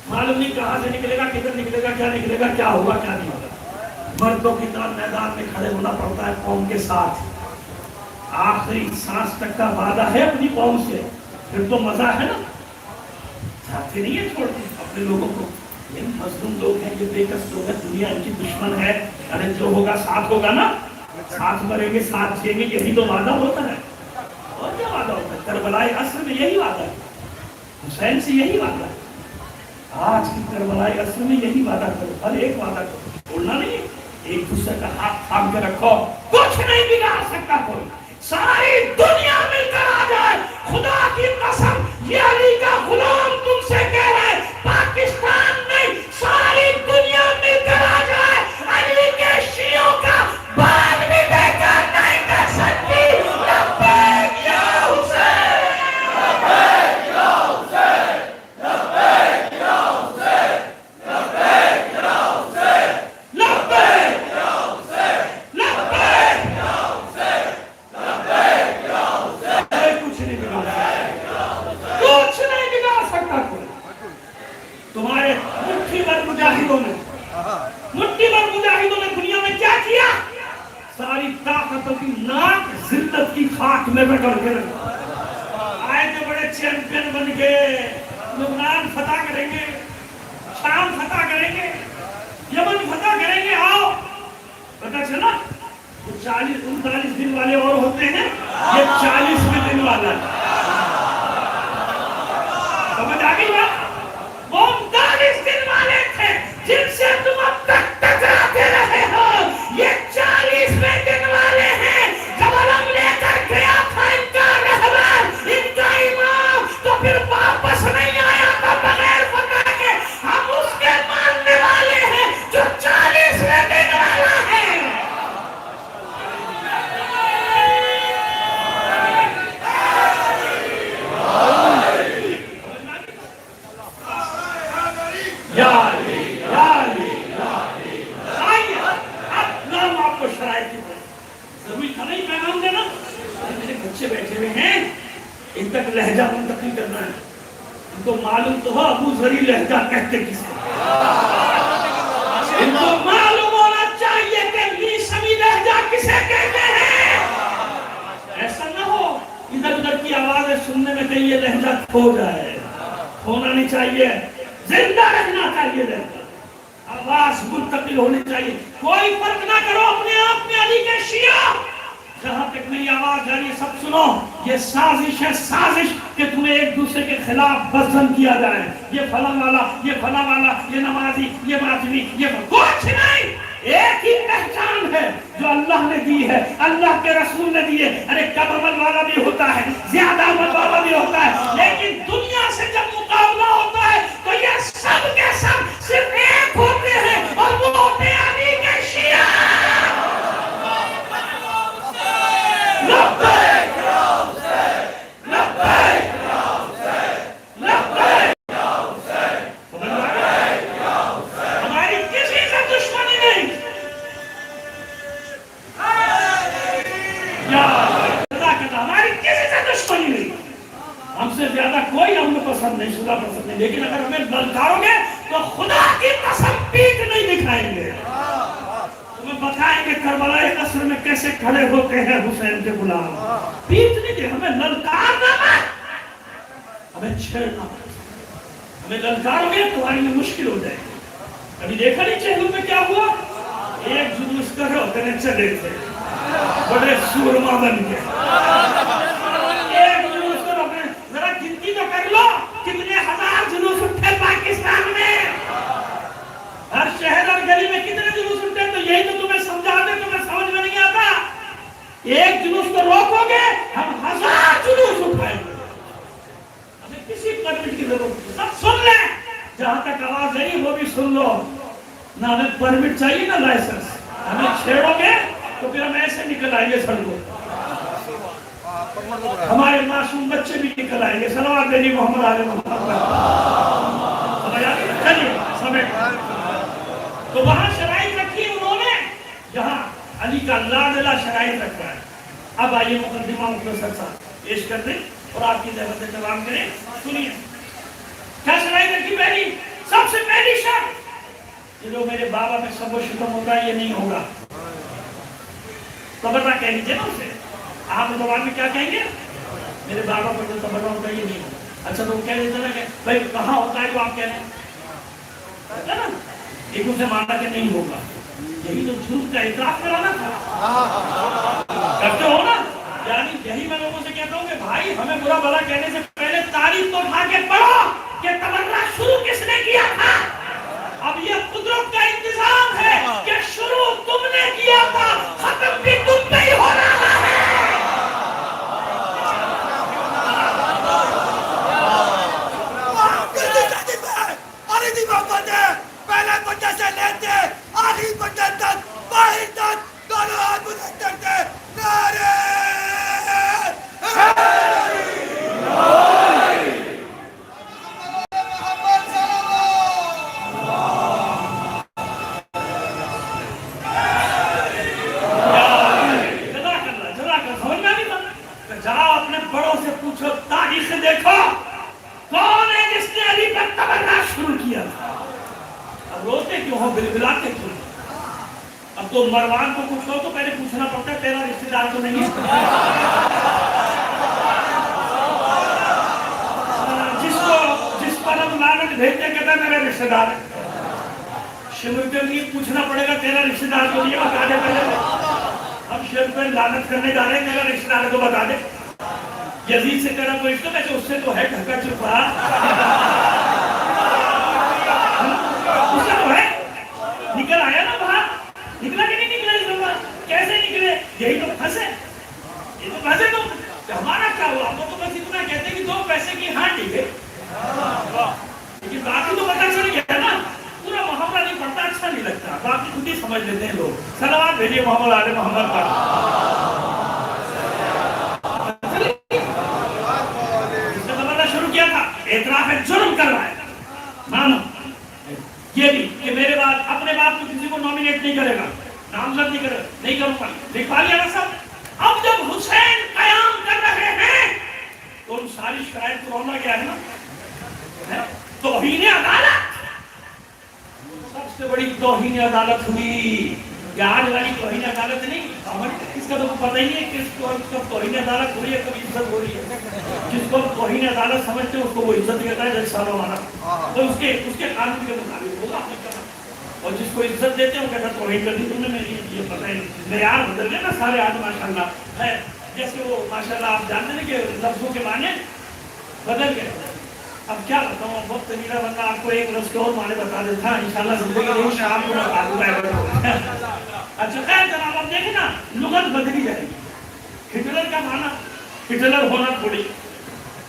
معلوم نہیں کہاں سے نکلے گا، کدھر نکلے گا، کیا نکلے گا، کیا ہوگا کیا نہیں ہوگا. مردوں کی طرح میدان میں کھڑے ہونا پڑتا ہے قوم کے ساتھ. آخری سانس تک کا وعدہ ہے اپنی قوم سے. پھر تو مزہ ہے نا. چاہتے نہیں ہے چھوڑتے اپنے لوگوں کو. یہ مظلوم لوگ ہیں، یہ بے کس لوگ ہیں، دنیا ان کی دشمن ہے. ارے جو ہوگا ساتھ ہوگا نا، ساتھ مریں گے، ساتھ جئیں گے. یہی تو وعدہ ہوتا ہے. اور کیا وعدہ ہوتا ہے؟ کربلائے عصر میں یہی وعدہ ہے. حسین سے یہی وعدہ ہے. آج کی کربلائے عصر میں یہی وعدہ کرو. ہر ایک وعدہ کرو، چھوڑنا نہیں. ایک دوسرے کا ہاتھ تھام کے رکھو. کچھ نہیں بگاڑ سکتا کوئی. ساری دنیا مل کر آ جائے، خدا کی قسم یہ علی کا غلام تم سے کہہ رہے، پاکستان میں ساری دنیا مل کر آ جائے، علی کے شیعوں کا بال بھی بے کار نہیں کر سکتی. لبیک یا حسین، لبیک یا حسین، لبیک یا حسین، لبیک یا حسین، لبیک یا حسین، لبیک یا حسین، لبیک یا حسین. کچھ نہیں بگاڑ سکتا کوئی. تمہارے مٹھی بھر مجاہدوں نے دنیا میں کیا کیا؟ تو کی ناک ذلت کی خاک میں رگڑ کے رکھا. آئے تو بڑے چیمپئن بن کے لبنان فتح کریں گے, شام فتح کریں گے, یمن فتح کریں گے. آؤ پتہ چلا 40-39 دن والے اور ہوتے ہیں, یہ 40ویں دن والا ہے. سمجھ آ گئی بات؟ وہ 39 دن والے تھے جن سے تم اب تک ٹکراتے رہے ہو. یہ 40ویں دن والے ہیں. جب علم لے کر گیا تھا ان کا رہبر, ان کا امام, تو پھر واپس نہیں آیا تھا بغیر فتح کے. ہم اس کے ماننے والے ہیں جو 40ویں دن والا ہے. بیٹھے ہوئے ہیں, ان تک لہجہ منتقل کرنا ہے. ان کو معلوم تو ہو ابو ذری لہجہ کہتے کس کو. ان کو معلوم ہونا چاہیے کہ لیسمی لہجہ کسے کہتے ہیں. ایسا نہ ہو ادھر ادھر کی آوازیں سننے میں کہیں یہ لہجہ کھو جائے. ہونا نہیں چاہیے, زندہ رہنا چاہیے. لہجہ آواز منتقل ہونی چاہیے. کوئی فرق نہ کرو اپنے آپ میں علی کے شیعہ. جہاں تک میری آواز جا رہی ہے سب سنو, یہ سازش ہے, سازش کہ تمہیں ایک دوسرے کے خلاف بزن کیا جائے. یہ فلاں والا, یہ فلاں والا, یہ نمازی, یہ ماتمی, یہ کچھ نہیں. ایک ہی پہچان ہے جو اللہ نے دی ہے, اللہ کے رسول نے دی ہے. ارے کم عمل والا بھی ہوتا ہے, زیادہ عمل والا بھی ہوتا ہے, لیکن دنیا سے جب مقابلہ ہوتا ہے تو یہ سب کے سب صرف ایک ہوتے ہیں, اور وہ ہوتے ہیں علی کے شیعہ. ہماری کسی سے دشمنی نہیں. ہماری کسی سے دشمنی نہیں. ہم سے زیادہ کوئی ہمیں پسند نہیں, شدہ پسند نہیں, لیکن اگر ہمیں للکارو گے تو خدا کی قسم پیٹ نہیں دکھائیں گے. تمہیں بتائیں گے کربلا قصر میں کیسے کھڑے ہوتے ہیں حسین کے غلام. پیٹ نہیں دے, ہمیں للکارنا مت, ہمیں چھیڑنا مت. ہمیں للکارو گے تمہاری میں مشکل ہو جائے گی. ابھی دیکھا نہیں چہلوں میں کیا ہوا, ایک جلوس کرو کہنے چلے تھے بڑے سورما بن کے. ایک جلوس کرو, ذرا گنتی تو کر لو کتنے ہزار جلوس اٹھے پاکستان میں. ہر شہر اور گلی میں کتنے جلوس اٹھے, تو یہی تو تمہیں سمجھا دے, تمہیں سمجھ میں نہیں آتا. ایک جلوس کو روکو گے ہم 1000 جلوس اٹھائیں گے. ہمیں کسی پرمٹ کی ضرورت نہیں. سب سن لیں, جہاں تک آواز ہے وہ بھی سن لو. نہ ہمیں پرمٹ چاہیے نہ لائسنس. ہمیں چھیڑو گے تو پھر ہم ایسے نکل آئیں گے سڑکوں. ہمارے معصوم بچے بھی نکل آئیں گے. صلوات علی محمد علیہ محمد. چلیے سمیٹ. تو وہاں شرائط رکھی انہوں نے جہاں علی کا لاڈلا شرائط رکھا ہے. اب آئیے مقدمہ مختصر صاحب پیش کر دیں اور آپ کی زحمت سے جواب کریں. سنیے کیا شرائط رکھی. پہلی, سب سے پہلی شرط, کہ جو میرے بابا میں سب و شتم ہوتا ہے یہ نہیں ہوگا. تبرہ کہہ لیجیے نا اسے. آپ زبان میں کیا کہیں گے, میرے بابا پر جو تبرہ ہوتا ہے یہ نہیں ہوگا. اچھا تو وہ کہہ دیتے نا کہ بھائی کہاں ہوتا ہے, تو آپ کہہ رہے ہیں نا ایک اسے مانا کہ نہیں ہوگا. یہی تو جھوٹ کا اعتراف کرانا تھا. کرتے ہو نا, یعنی یہی میں لوگوں سے کہتا ہوں کہ بھائی ہمیں برا بھلا کہنے سے پہلے تاریخ تو اٹھا کے پڑھو کہ تبرہ شروع کس نے کیا تھا. اب یہ قدرت کا انتظام ہے کہ شروع تم نے کیا تھا, ختم بھی تم پہ ہی ہو رہا ہے. پہلے بچے سے لیتے, آخری بچے تک, باہر تک, دونوں ہاتھ بلند کرتے. نعرے جاؤ اپنے بڑوں سے پوچھو, تاریخ دیکھو کون ہے جس نے علی پر تبرہ شروع کیا تھا. اب روتے کیوں ہو, بلبلاتے کیوں. اب اب تو مروان کو کچھ ہو تو پہلے پوچھنا پڑتا ہے تیرا رشتہ دار تو نہیں ہے؟ جس پر ہم لعنت بھیجتے کہتا ہے میرا رشتہ دار ہے. شمر کے لیے پوچھنا پڑے گا تیرا رشتہ دار تو نہیں ہے، بتا دے پہلے. اب شمر پہ لعنت کرنے جا رہے ہیں میرا رشتہ دار تو بتا دے. یزید سے تیرا کوئی رشتہ کیسے؟ اس سے تو ہے ڈھکا چھپا، اس سے تو ہے. نکل آیا نا باہر، نکلا کہ نہیں نکلا اس دفعہ؟ کیسے نکلے؟ یہی تو پھنسے، یہ تو پھنسے. تو ہمارا کیا ہوا؟ ہم تو بس اتنا کہتے ہیں کہ 2 پیسے کی ہاں ٹھیک ہے، لیکن باقی تو پتہ چل گیا نا. پورا محاورہ نہیں پڑتا، اچھا نہیں لگتا، باقی خود ہی سمجھ لیتے ہیں لوگ. صلوات بھیجیے محمد آل محمد پر. اس نے زمانہ شروع کیا تھا، اعتراف جرم کر رہا ہے. مانو یہ بھی کہ میرے بعد اپنے باپ کو کسی کو نامینیٹ نہیں کرے گا، نامزد نہیں کرے گا، نہیں کروں گا. لکھوا لیا نا سب. اب جب حسین قیام کر رہے ہیں تو ان ساری شرائط کو رونا کیا ہے نا، توہین عدالت. سب سے بڑی توہین عدالت ہوئی. آج والی توہین عدالت نہیں، اس کا تو پتہ ہی نہیں کس کو توہین عدالت ہو رہی ہے، کبھی عزت ہو رہی ہے. جس کو توہین عدالت سمجھتے ہیں اس کو وہ عزت کہتا ہے جیسے سالوں والا، تو اس کے قانون کے مطابق ہوگا. اور جس کو عزت دیتے ہیں وہ کہتا ہے توہین کر دی تم نے میری. یہ پتہ ہی معیار بدل گئے نا سارے آج ماشاء اللہ ہے. جیسے وہ ماشاء اللہ آپ جانتے ہیں کہ لفظوں کے معنی بدل گئے. اب کیا بتاؤں، وقت میرا بندہ آپ کو ایک لفظ اور معنی بتا دیتا، انشاءاللہ زندگی نہیں شاہ آپ کو بتا دوں گا. اچھا خیر جناب، اب دیکھیں نا لغت بدلی جائے گی. ہٹلر کا معنی ہٹلر ہونا تھوڑی،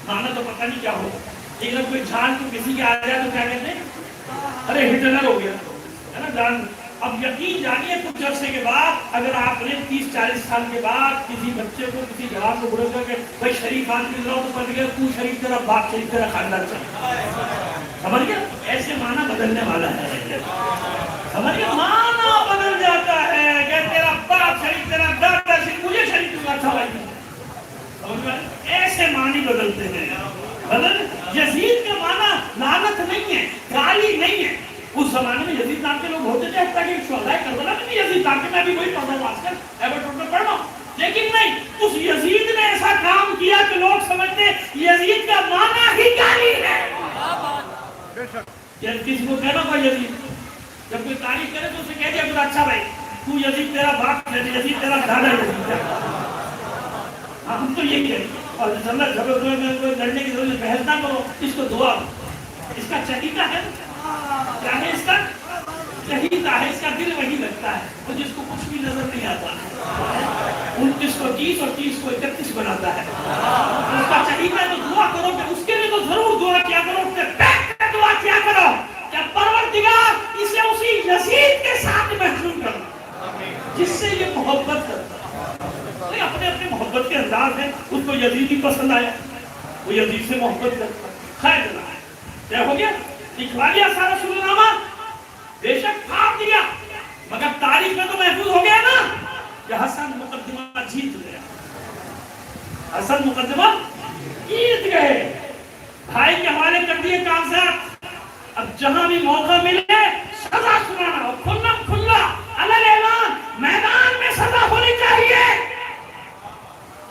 معنی تو پتہ نہیں کیا ہوگا. لیکن کوئی جان کو کسی کے آ جائے تو کیا کہتے ہیں؟ ارے ہٹلر ہو گیا ہے نا جان. اب یقین جانیے کچھ عرصے کے بعد اگر آپ نے 30-40 سال کے بعد کسی بچے کو کسی جواب کو بولے کہ بھائی شریف آدمی لاؤ تو پڑھ گیا تو شریف تیرا باپ شریف تیرا خاندان چاہیے. سمجھ گیا؟ ایسے معنی بدلنے والا ہے. سمجھ گیا؟ معنی بدل جاتا ہے کہ تیرا باپ شریف تیرا دادا شریف مجھے شریف تیرا اچھا لگتا ہے. سمجھ گیا؟ ایسے معنی بدلتے ہیں. بدل یزید کا معنی لعنت نہیں ہے، گالی نہیں ہے. اس زمانے میں یزید نام کے لوگ ہوتے تھے، حتیٰ کہ شہدائے کربلا میں بھی یزید نام کے، میں بھی وہی پڑھ رہا ہوں آج کل ایبرٹون میں پڑھ رہا ہوں. لیکن نہیں، اس یزید نے ایسا کام کیا کہ لوگ سمجھتے یزید کا معنی ہی گالی ہے. جب کسی کو کہنا کوئی یزید، جب کوئی تعریف کرے تو اسے کہہ دیا کہ اچھا بھائی تو یزید تیرا باپ یزید تیرا دادا یزید ہے. ہم تو یہ کہہ رہے ہیں. اور لڑنے کی ضرورت بحث نہ کرو، اس کو دعا اس کا چہیتا ہے، کیا ہے اس کا چہیتا ہے، اس کا دل وہی لگتا ہے. تو جس کو کچھ بھی نظر نہیں آتا ہے 29 کو 30 اور 30 کو 31 بناتا ہے. اس کا چہیتا ہے تو دعا کرو کہ اس کے لیے تو ضرور دعا کیا کرو، اس کے بیٹھ کر دعا کیا کرو کہ پروردگار اسے اسی یزید کے ساتھ محسوس کرو جس سے یہ محبت کرتا ہے. اپنے اپنے محبت کے انداز ہیں. اس کو یزید ہی پسند آیا، وہ یزید سے محبت کرتا. خیر ہے کیا ہو گیا؟ لکھوا لیا سارا رسول نامہ، بے شک پھاڑ دیا، مگر تاریخ میں تو محفوظ ہو گیا نا کہ حسن مقدمہ جیت گیا. حسن مقدمہ جیت گئے، بھائی کے حوالے کر دیے کاغذات. اب جہاں بھی موقع ملے سزا سنانا، اور کھلا کھلا علل اعلان میدان میں سزا ہونی چاہیے.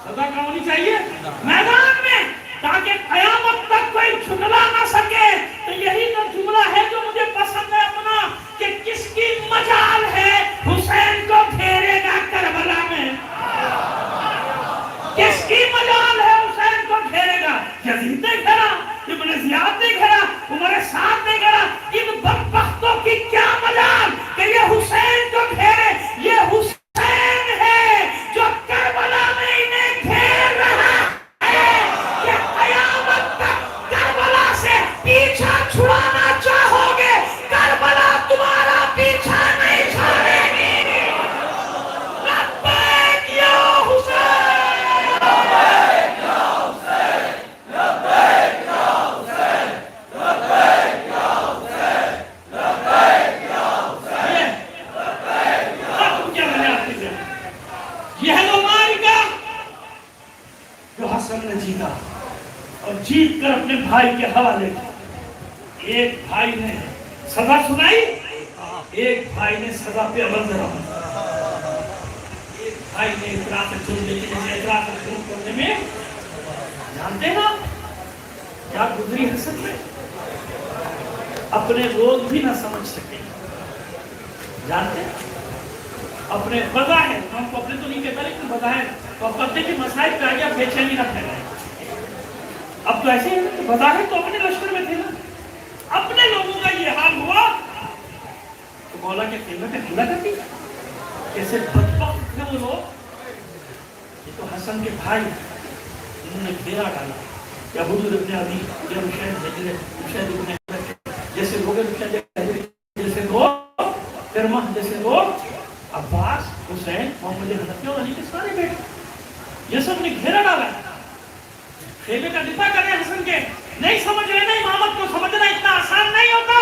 سزا کیا ہونی چاہیے؟ میدان میں، تاکہ قیامت تک کوئی جھگلا نہ سکے. تو یہی تو جملہ ہے جو مجھے پسند ہے اپنا، کہ کس کی مجال ہے حسین کو گھیرے گا کربلا میں. کس کی مجال ہے حسین کو گھیرے گا؟ یزید نے گھیرا، ابن زیاد نے گھیرا، عمر سعد نے گھیرا. ان بدبختوں کی کیا مجال کہ یہ حسین کو گھیرے؟ یہ حسین ہے جو کربلا میں انہیں گھیر رہا ہے. یہ قیامت تک کربلا سے پیچھا چھڑانا چاہو گے، کربلا تمہارا پیچھا نہیں چھوڑے گی. لبیک یا حسین، لبیک یا حسین، لبیک یا حسین، لبیک یا حسین، لبیک یا حسین، لبیک یا حسین. کیا بنے آپ کی یہ ہے وہ معرکہ جو حسن نے جیتا اور جیت کر اپنے بھائی کے حوالے کیا. ایک بھائی نے سزا سنائی، ایک بھائی نے سزا پہ عمل رہا. بھائی نے اعتراف جرم لیکن اعتراف جرم کرنے میں جانتے نا کیا گزری حسن میں اپنے لوگ بھی نہ سمجھ سکے جانتے اپنے بظاہر ہم کو اپنے تو نہیں کہتا لیکن بظاہر تو پردے کے مسائل پہ آگیا بے چینی نہ پھیلائے اب تو ایسے ہے کہ بظاہر تو اپنے لشکر میں تھے نا اپنے لوگوں کا یہ حال ہوا تو مولا کے خیمے پہ حملہ کر دیا کیسے بدبخت تھے وہ لوگ یہ تو حسن کے بھائی انہوں نے گھیرا ڈالا یا حضور ابن علی یا رشید ابن جیسے لوگ جیسے لوگ کرمہ جیسے لوگ عباس حسین محمد حنفی اور علی کے سارے بیٹے یہ سب نے گھیرا ڈالا خیمے کا دفاع کر رہے حسن کے نہیں سمجھ رہے نا امامت کو سمجھنا اتنا آسان نہیں ہوتا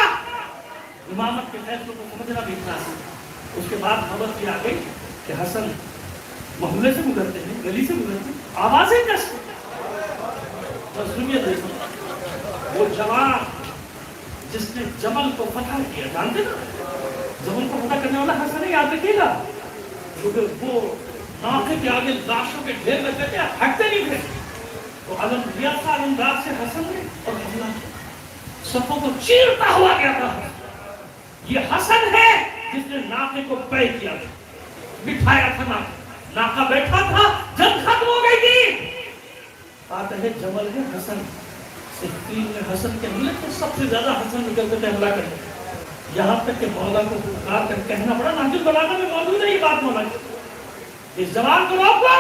امامت کے فیصلوں کو سمجھنا بھی اتنا آسان اس کے بعد خبر کی آ گئی کہ حسن محلے سے گزرتے ہیں گلی سے گزرتے ہیں آوازیں کیسے بس سنیے دیکھو وہ جوان جس نے جمل کو فتح کیا جانتے نا جمل کو فتح کرنے والا حسن یاد رکھیے گا کیونکہ وہ ناقے کے آگے لاشوں کے ڈھیر لگ گئے ہٹتے نہیں تھے تو علم دیا تھا علمدار سے حسن نے اور حملہ صفوں کو چیرتا ہوا گیا تھا یہ حسن ہے جس نے ناقے کو پے کیا بٹھایا تھا ناقہ بیٹھا تھا جنگ ختم ہو گئی تھی آتا ہے جمل ہے حسن صفین میں حسن کے حملے تو سب سے زیادہ حسن نکلتے تھے حملہ کرنے یہاں تک کہ مولا کو پکار کر کہنا پڑا ناجل بلاغہ میں موجود ہے یہ بات مولا کی اس زبان کو روکو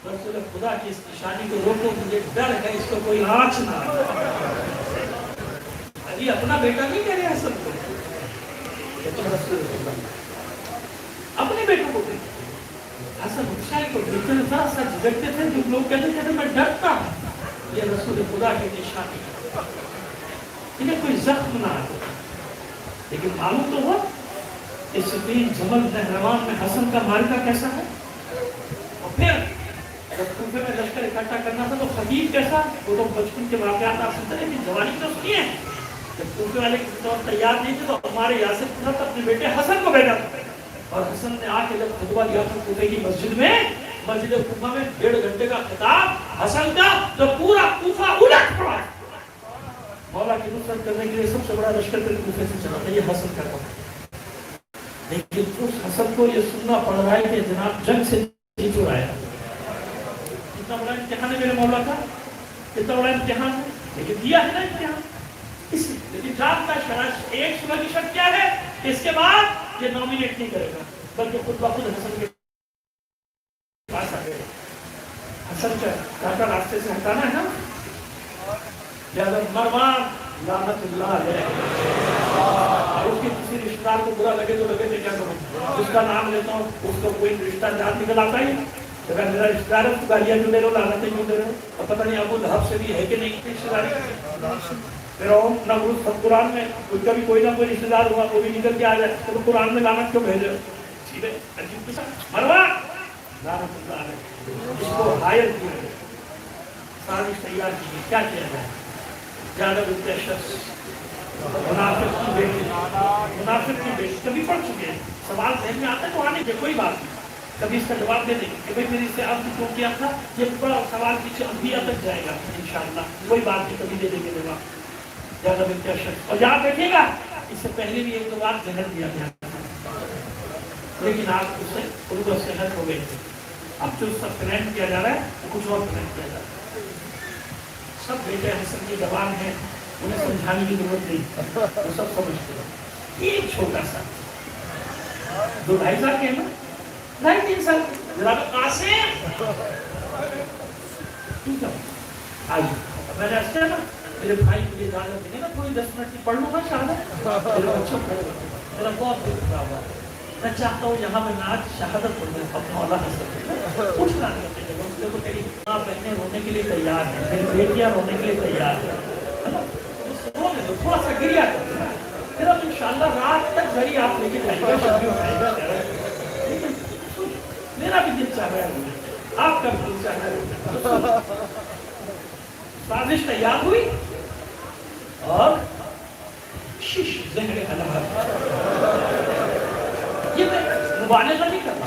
رسول خدا کی اس نشانی کو روکو مجھے ڈر ہے اس کو کوئی آنچ نہ علی اپنا بیٹا نہیں کہہ رہے حسن کو یہ تو رسول خدا اپنے بیٹوں کو دیکھ حسن حسین کو دیکھتے ہیں ذرا سا جھگڑتے تھے جو لوگ کہتے تھے میں ڈرتا ہوں یہ رسول خدا کی نشانی انہیں کوئی زخم نہ آئے لیکن معلوم تو ہوا کہ صفین جمل نہروان میں حسن کا مارکہ کیسا ہے اور پھر جب کوفے میں لشکر اکٹھا کرنا تھا تو خبیب کیسا وہ تو بچپن کے واقعات آپ سنتے ہیں کہ جوانی تو سنی ہے جب کوفے والے کے طور تیار نہیں تھے تو ہمارے یاسر نے اپنے بیٹے حسن کو بھیجا تھا اور حسن نے آ کے جب خطبہ دیا تھا کوفے کی مسجد میں مسجد کوفہ میں 1.5 گھنٹے کا خطاب حسن کا تو پورا کوفہ الٹ پڑا مولا کی نصرت کرنے کے لیے سب سے بڑا لشکر پھر کوفے سے چلا تھا یہ حسن کا کام لیکن اس حسن کو یہ سننا پڑ رہا ہے کہ جناب جنگ سے جیت آیا کتنا بڑا امتحان ہے میرے مولا کا کتنا بڑا امتحان ہے لیکن دیا ہے نا امتحان لیکن جانتا شرط ایک صورت کی شرط کیا ہے کہ اس کے بعد یہ نومینیٹ نہیں کرے گا بلکہ خود بخود حسن کے پاس آ گئے حسن کا کاٹا راستے سے ہٹانا ہے نا لہذا مروان لعنت اللہ علیہ اور اس کے کسی رشتہ دار کو برا لگے تو لگے تو کیا کروں جس کا نام لیتا ہوں اس کو کوئی رشتہ دار نکل آتا ہی اگر میرا رشتہ دار ہے تو گالیاں کیوں دے رہے ہو لعنتیں کیوں دے رہے ہو اور پتہ نہیں ابو لہب سے بھی ہے کہ نہیں رشتہ داری فرعون نمرود قرآن میں اس کا بھی کوئی نہ کوئی رشتہ دار ہوا وہ بھی نکل کے آ جائے تو قرآن میں لعنت کیوں بھیجے سیدھے عجیب قصہ مروان لعنت اللہ علیہ اس کو ہائر کیا گیا سازش تیار کی کیا کیا جائے زیادہ بلتے شخص منافق کی بیٹی کبھی پڑھ چکے ہیں سوال ذہن میں آتا ہے تو آنے کے کوئی بات نہیں کبھی اس کا جواب دے دیں کہ بھئی میری سے اب کیوں کیا تھا یہ بڑا سوال پیچھے انبیاء تک جائے گا انشاءاللہ کوئی بات نہیں کبھی دے دیں گے جواب زیادہ بلتے شخص اور یاد رکھیے گا اس سے پہلے بھی ایک دو بار زہر دیا گیا لیکن آپ اسے عروج صحت ہو گئے تھے اب جو اس کا پلان کیا جا رہا ہے وہ کچھ اور پلان کیا جا رہا ہے سب بیٹے حسن کی زبان ہے انہیں سمجھانے کی ضرورت نہیں وہ سب سمجھتے ہیں ایک چھوٹا سا 2-2.5 سال کے نا 2.5-3 سال جناب قاسم آج میں نے ایسا نا میرے بھائی کے لیے اجازت دیں گے نا تھوڑی 10 منٹ کی پڑھ لوں گا شہادت میرے بچوں پڑھ میرا بہت دل خراب ہوا میں چاہتا ہوں یہاں میں ناچ شہادت پڑھ لوں اپنا اللہ حسن کچھ نہ کرتے دیکھو تیری ماں بہنیں رونے کے لیے تیار ہیں میری بیٹیاں رونے کے لیے تیار ہیں تھوڑا سا گریا کرتے ہیں پھر اب انشاءاللہ رات تک گھڑی آپ لے کے جائیں گے شادی اٹھائے گا میرا بھی دل چاہ رہا ہے آپ کا بھی دل چاہ رہا ہے سازش تیار ہوئی اور شش زہر علامت یہ مبالغہ نہیں کرنا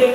1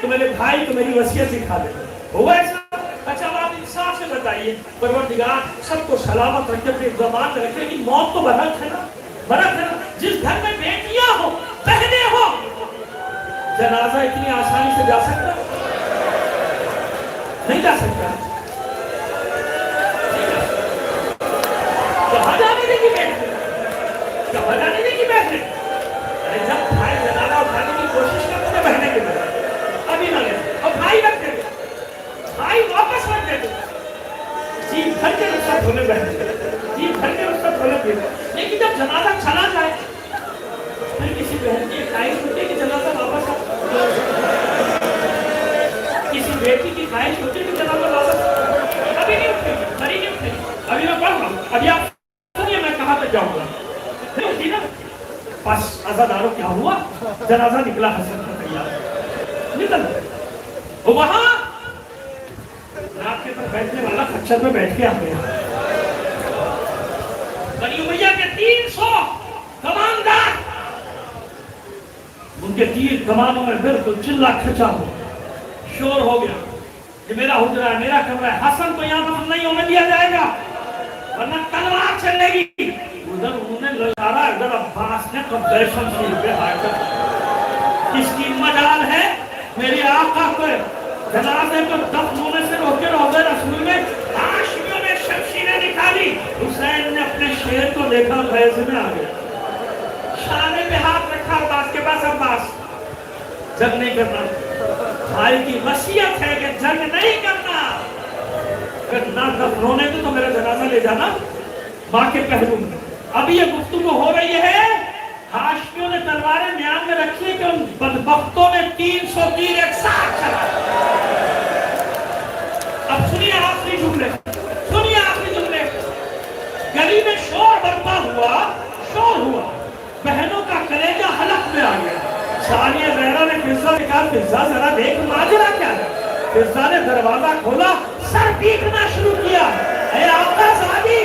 تو میرے بھائی کو میری وصیت دکھا دے. ہوا ایسا؟ اچھا اب آپ انصاف سے بتائیے پروردگار سب کو سلامت رکھے اپنی زبان رکھے کہ موت تو برحق ہے نا, برحق ہے نا. جس گھر میں بیٹیاں ہو بہنیں ہو جنازہ اتنی آسانی سے جا سکتا نہیں جا سکتا. کہاں جانے دے گی بیٹھے, کہاں جانے دے گی بیٹھے. جب بھائی جنازہ اٹھانے کی کوشش کرتے بہنے کے بعد ابھی نہ لے اور بھائی رکھ دے, بھائی واپس رکھ دے, جی بھر کے اس کا دھونے بیٹھے, جی بھر کے اس کا دھونے بیٹھے. لیکن جب جنازہ چلا جائے پھر کسی بہن کی خواہش ہوتی ہے کہ جنازہ واپس آ, کسی بیٹی کی خواہش ہوتی ہے کہ جنازہ واپس آ. ابھی نہیں اٹھے گی, مری نہیں اٹھے گی. ابھی میں پڑھ رہا ہوں, ابھی آپ سنیے میں کہاں تک جاؤں گا. نہیں ہوتی نا. بس عزاداروں کیا ہوا, جنازہ نکلا حسن کا تیار نکل وہاں رات کے پر بیٹھنے والا خچر میں بیٹھ کے آ گیا. بنی امیہ کے 300 کماندار ان کے تیر کمانوں میں بالکل چلا کھچا ہو, شور ہو گیا. یہ میرا حجرہ ہے, میرا کمرہ ہے, حسن کو یہاں پر نہیں ہونے دیا جائے گا ورنہ تلوار چلے گی. ادھر انہوں نے للکارا, ادھر عباس نے قبضہ شمشیر پہ حاضر. کس کی مجال ہے میرے آقا کو جنازے کو دفن ہونے سے روکے روضہ رسول میں ہاشمیوں نے شمشیریں نکالی. حسین نے اپنے شیر کو دیکھا, فیض میں آ گیا, شانے پہ ہاتھ رکھا عباس کے پاس. عباس جنگ نہیں کرنا, بھائی کی وصیت ہے کہ جنگ نہیں کرنا. اگر نہ دفن ہونے تو میرا جنازہ لے جانا ماں کے پہلو میں. ابھی یہ گفتگو ہو رہی ہے, ہاشمیوں نے تلواریں میان میں رکھی کہ ان بدبختوں نے 300 تیر ایک ساتھ چلائے. اب سنیے آخری جملے, سنیے آخری جملے. گلی میں شور برپا ہوا, شور ہوا, بہنوں کا کلیجہ حلق میں آ گیا. ثانیہ زہرا نے فضہ نے کہا, فضہ ذرا دیکھ ماجرا کیا ہے. فضہ نے دروازہ کھولا, سر پیٹنا شروع کیا. اے آقا زادی